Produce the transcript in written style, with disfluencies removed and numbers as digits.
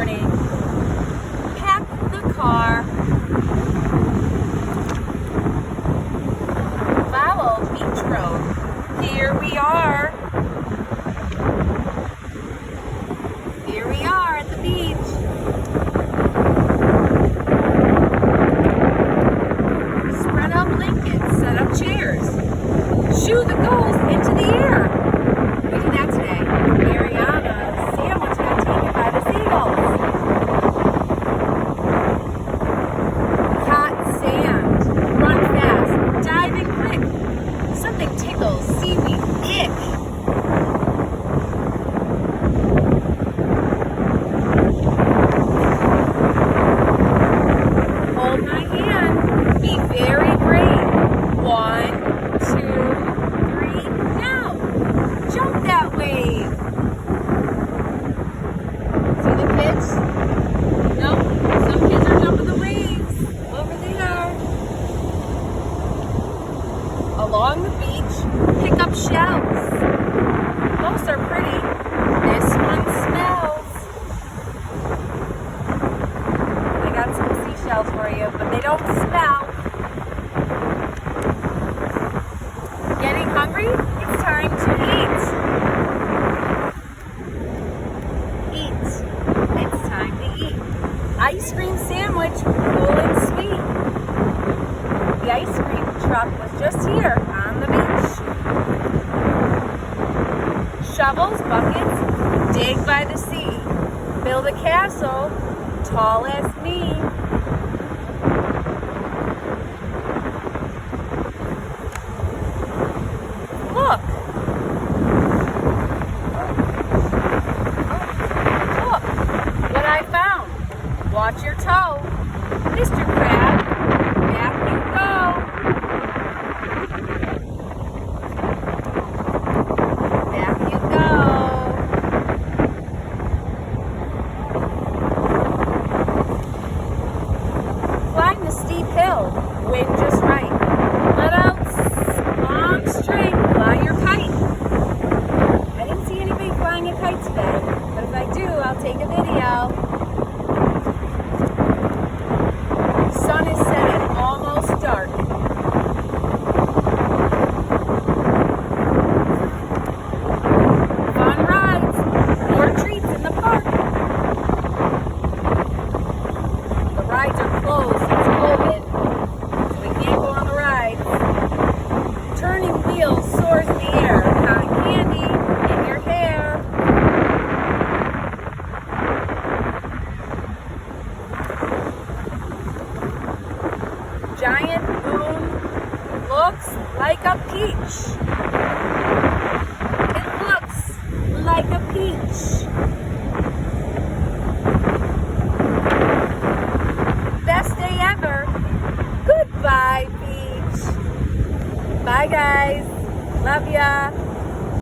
morning. Pack the car. Follow Beach Road. Here we are. Here we are at the beach. Spread out blankets, set up chairs. Shoo the gulls into the air. We did that today. Ariana's sandwich got taken by the seagulls. Hot sand. Run fast. Diving quick. Something tickles. Seaweed. Ick. Hold my hand. Be very brave. 1, 2, 3, now. Jump that wave. See the kids? No, some kids are jumping the waves. Over there. Along the beach, pick up shells. Most are pretty. This one smells. I got some seashells for you, but they don't smell. Getting hungry? It's time to eat. Eat. It's time to eat. Ice cream sandwich, cool and sweet. The ice cream truck was just here on the beach. Shovels, buckets, dig by the sea. Build a castle, tall as me. Look. Look what I found. Watch your toe. Mr. Crab, back you go. Back you go. Climb the steep hill. Wind just right. Let out long string. Fly your kite. I didn't see anybody flying a kite today, but if I do, I'll take a video. Sun is setting, almost dark. Fun rides, more treats in the park. The rides are closed since COVID, so we can't go on the rides. Turning wheels soars in the air, cotton candy in your hair. Giant moon looks like a peach. It looks like a peach.